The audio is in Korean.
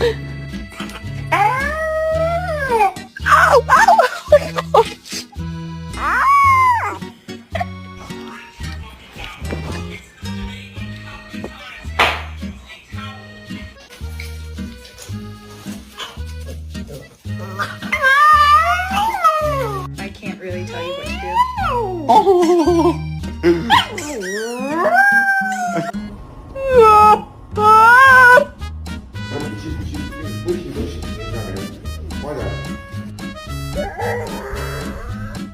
Ow! Ow! I can't really tell you what to do. Oh.